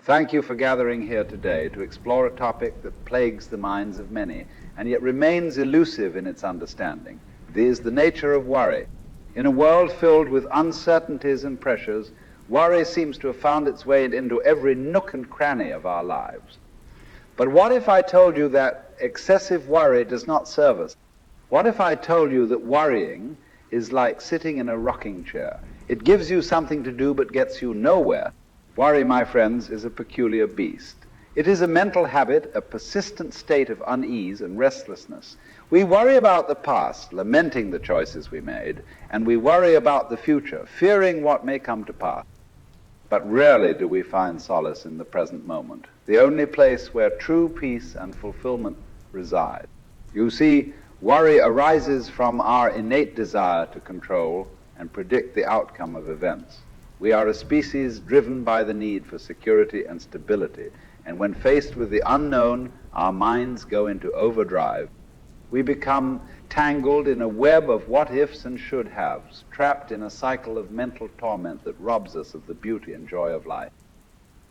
Thank you for gathering here today to explore a topic that plagues the minds of many and yet remains elusive in its understanding. This is the nature of worry. In a world filled with uncertainties and pressures, worry seems to have found its way into every nook and cranny of our lives. But what if I told you that excessive worry does not serve us? What if I told you that worrying is like sitting in a rocking chair? It gives you something to do but gets you nowhere. Worry, my friends, is a peculiar beast. It is a mental habit, a persistent state of unease and restlessness. We worry about the past, lamenting the choices we made, and we worry about the future, fearing what may come to pass. But rarely do we find solace in the present moment, the only place where true peace and fulfillment reside. You see, worry arises from our innate desire to control and predict the outcome of events. We are a species driven by the need for security and stability, and when faced with the unknown, our minds go into overdrive. We become tangled in a web of what-ifs and should-haves, trapped in a cycle of mental torment that robs us of the beauty and joy of life.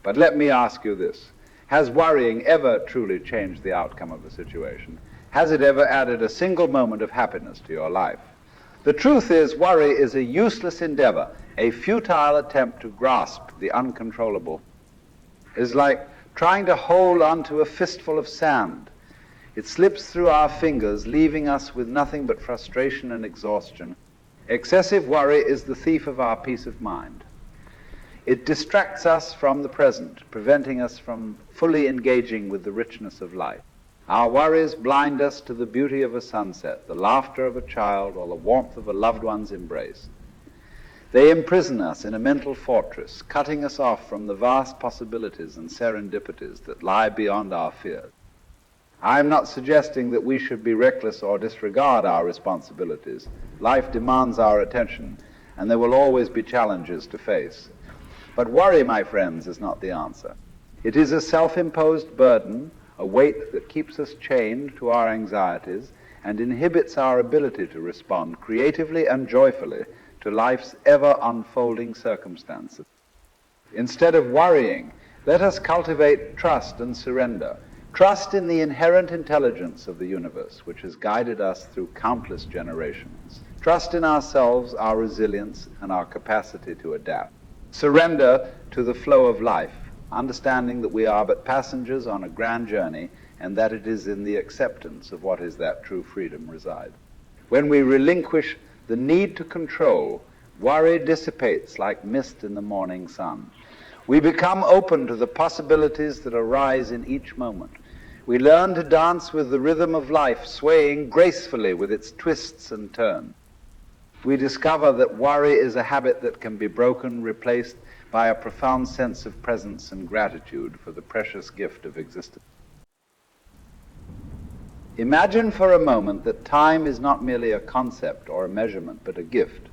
But let me ask you this. Has worrying ever truly changed the outcome of a situation? Has it ever added a single moment of happiness to your life? The truth is, worry is a useless endeavor, a futile attempt to grasp the uncontrollable. It is like trying to hold onto a fistful of sand. It slips through our fingers, leaving us with nothing but frustration and exhaustion. Excessive worry is the thief of our peace of mind. It distracts us from the present, preventing us from fully engaging with the richness of life. Our worries blind us to the beauty of a sunset, the laughter of a child, or the warmth of a loved one's embrace. They imprison us in a mental fortress, cutting us off from the vast possibilities and serendipities that lie beyond our fears. I am not suggesting that we should be reckless or disregard our responsibilities. Life demands our attention, and there will always be challenges to face. But worry, my friends, is not the answer. It is a self-imposed burden, a weight that keeps us chained to our anxieties and inhibits our ability to respond creatively and joyfully to life's ever-unfolding circumstances. Instead of worrying, let us cultivate trust and surrender. Trust in the inherent intelligence of the universe, which has guided us through countless generations. Trust in ourselves, our resilience, and our capacity to adapt. Surrender to the flow of life, understanding that we are but passengers on a grand journey, and that it is in the acceptance of what is that true freedom resides. When we relinquish the need to control, worry dissipates like mist in the morning sun. We become open to the possibilities that arise in each moment. We learn to dance with the rhythm of life, swaying gracefully with its twists and turns. We discover that worry is a habit that can be broken, replaced by a profound sense of presence and gratitude for the precious gift of existence. Imagine for a moment that time is not merely a concept or a measurement, but a gift,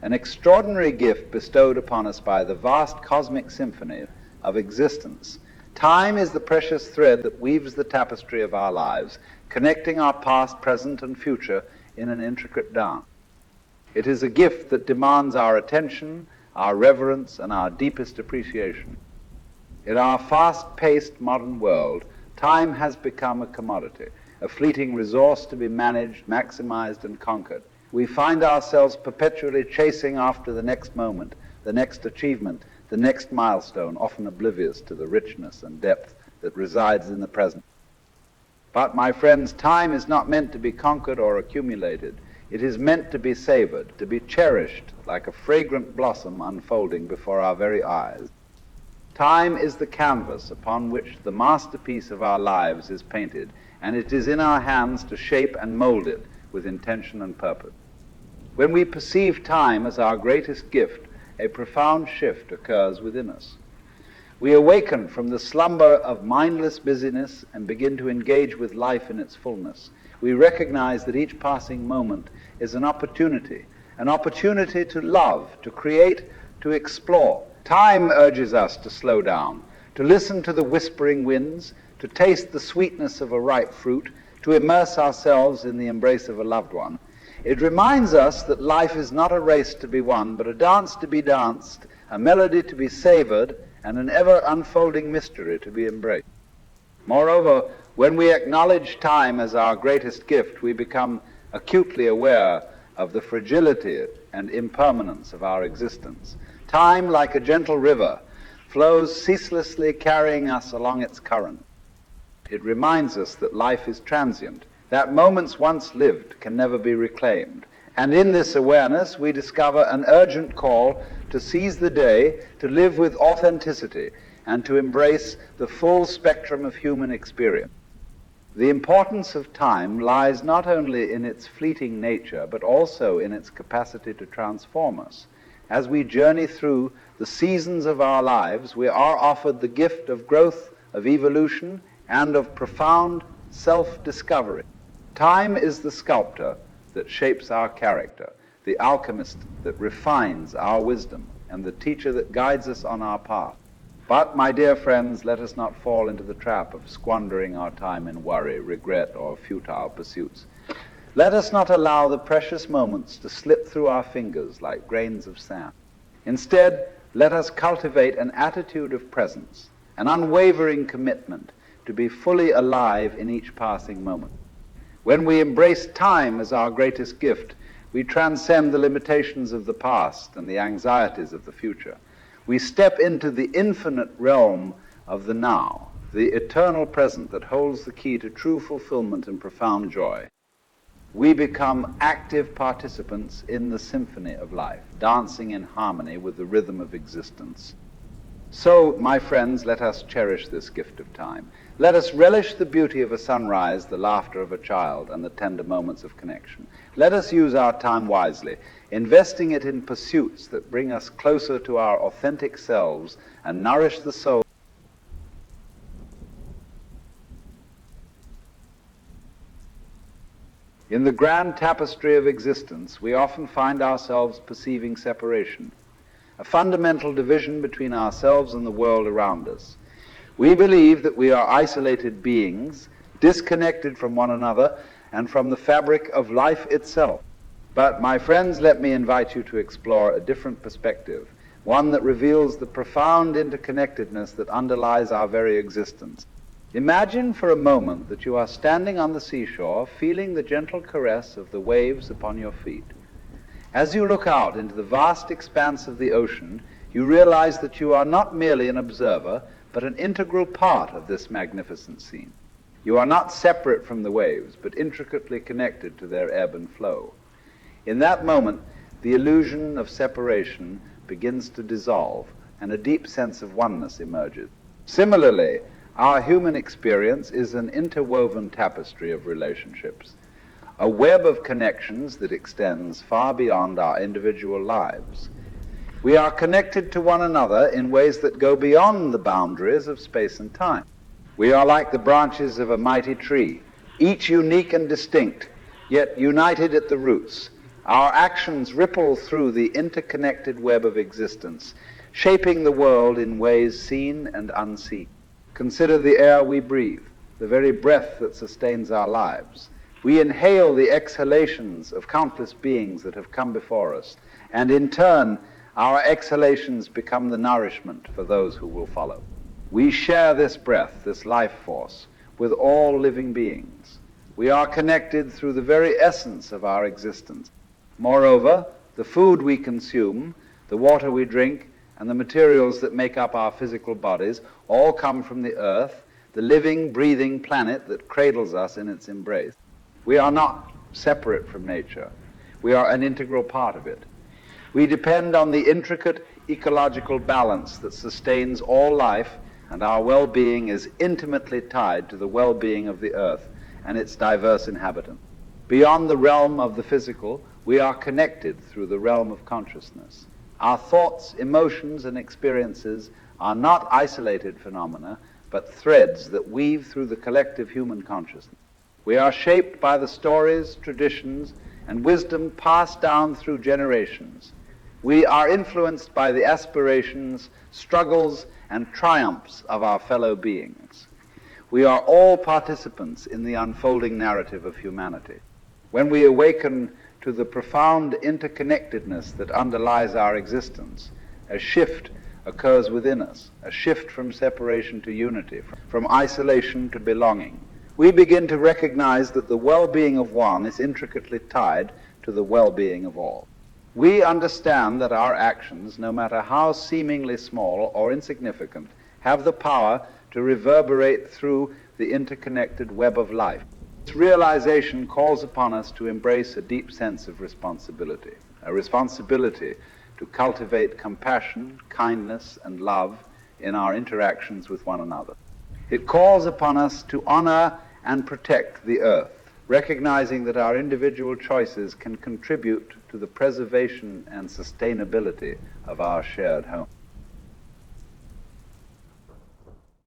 an extraordinary gift bestowed upon us by the vast cosmic symphony of existence. Time is the precious thread that weaves the tapestry of our lives, connecting our past, present, and future in an intricate dance. It is a gift that demands our attention, our reverence, and our deepest appreciation. In our fast-paced modern world, time has become a commodity, a fleeting resource to be managed, maximized, and conquered. We find ourselves perpetually chasing after the next moment, the next achievement, the next milestone, often oblivious to the richness and depth that resides in the present. But, my friends, time is not meant to be conquered or accumulated. It is meant to be savored, to be cherished like a fragrant blossom unfolding before our very eyes. Time is the canvas upon which the masterpiece of our lives is painted, and it is in our hands to shape and mold it with intention and purpose. When we perceive time as our greatest gift, a profound shift occurs within us. We awaken from the slumber of mindless busyness and begin to engage with life in its fullness. We recognize that each passing moment is an opportunity to love, to create, to explore. Time urges us to slow down, to listen to the whispering winds, to taste the sweetness of a ripe fruit, to immerse ourselves in the embrace of a loved one. It reminds us that life is not a race to be won, but a dance to be danced, a melody to be savored, and an ever unfolding mystery to be embraced. Moreover, when we acknowledge time as our greatest gift, we become acutely aware of the fragility and impermanence of our existence. Time, like a gentle river, flows ceaselessly, carrying us along its current. It reminds us that life is transient, that moments once lived can never be reclaimed. And in this awareness, we discover an urgent call to seize the day, to live with authenticity, and to embrace the full spectrum of human experience. The importance of time lies not only in its fleeting nature, but also in its capacity to transform us. As we journey through the seasons of our lives, we are offered the gift of growth, of evolution, and of profound self-discovery. Time is the sculptor that shapes our character, the alchemist that refines our wisdom, and the teacher that guides us on our path. But, my dear friends, let us not fall into the trap of squandering our time in worry, regret, or futile pursuits. Let us not allow the precious moments to slip through our fingers like grains of sand. Instead, let us cultivate an attitude of presence, an unwavering commitment to be fully alive in each passing moment. When we embrace time as our greatest gift, we transcend the limitations of the past and the anxieties of the future. We step into the infinite realm of the now, the eternal present that holds the key to true fulfillment and profound joy. We become active participants in the symphony of life, dancing in harmony with the rhythm of existence. So, my friends, let us cherish this gift of time. Let us relish the beauty of a sunrise, the laughter of a child, and the tender moments of connection. Let us use our time wisely, investing it in pursuits that bring us closer to our authentic selves and nourish the soul. In the grand tapestry of existence, we often find ourselves perceiving separation, a fundamental division between ourselves and the world around us. We believe that we are isolated beings, disconnected from one another and from the fabric of life itself. But, my friends, let me invite you to explore a different perspective, one that reveals the profound interconnectedness that underlies our very existence. Imagine for a moment that you are standing on the seashore, feeling the gentle caress of the waves upon your feet. As you look out into the vast expanse of the ocean, you realize that you are not merely an observer, but an integral part of this magnificent scene. You are not separate from the waves, but intricately connected to their ebb and flow. In that moment, the illusion of separation begins to dissolve, and a deep sense of oneness emerges. Similarly, our human experience is an interwoven tapestry of relationships, a web of connections that extends far beyond our individual lives. We are connected to one another in ways that go beyond the boundaries of space and time. We are like the branches of a mighty tree, each unique and distinct, yet united at the roots. Our actions ripple through the interconnected web of existence, shaping the world in ways seen and unseen. Consider the air we breathe, the very breath that sustains our lives. We inhale the exhalations of countless beings that have come before us, and in turn, our exhalations become the nourishment for those who will follow. We share this breath, this life force, with all living beings. We are connected through the very essence of our existence. Moreover, the food we consume, the water we drink, and the materials that make up our physical bodies all come from the earth, the living, breathing planet that cradles us in its embrace. We are not separate from nature. We are an integral part of it. We depend on the intricate ecological balance that sustains all life, and our well-being is intimately tied to the well-being of the earth and its diverse inhabitants. Beyond the realm of the physical, we are connected through the realm of consciousness. Our thoughts, emotions, and experiences are not isolated phenomena, but threads that weave through the collective human consciousness. We are shaped by the stories, traditions, and wisdom passed down through generations. We are influenced by the aspirations, struggles, and triumphs of our fellow beings. We are all participants in the unfolding narrative of humanity. When we awaken to the profound interconnectedness that underlies our existence, a shift occurs within us, a shift from separation to unity, from isolation to belonging. We begin to recognize that the well-being of one is intricately tied to the well-being of all. We understand that our actions, no matter how seemingly small or insignificant, have the power to reverberate through the interconnected web of life. This realization calls upon us to embrace a deep sense of responsibility, a responsibility to cultivate compassion, kindness, and love in our interactions with one another. It calls upon us to honor and protect the earth, recognizing that our individual choices can contribute to the preservation and sustainability of our shared home.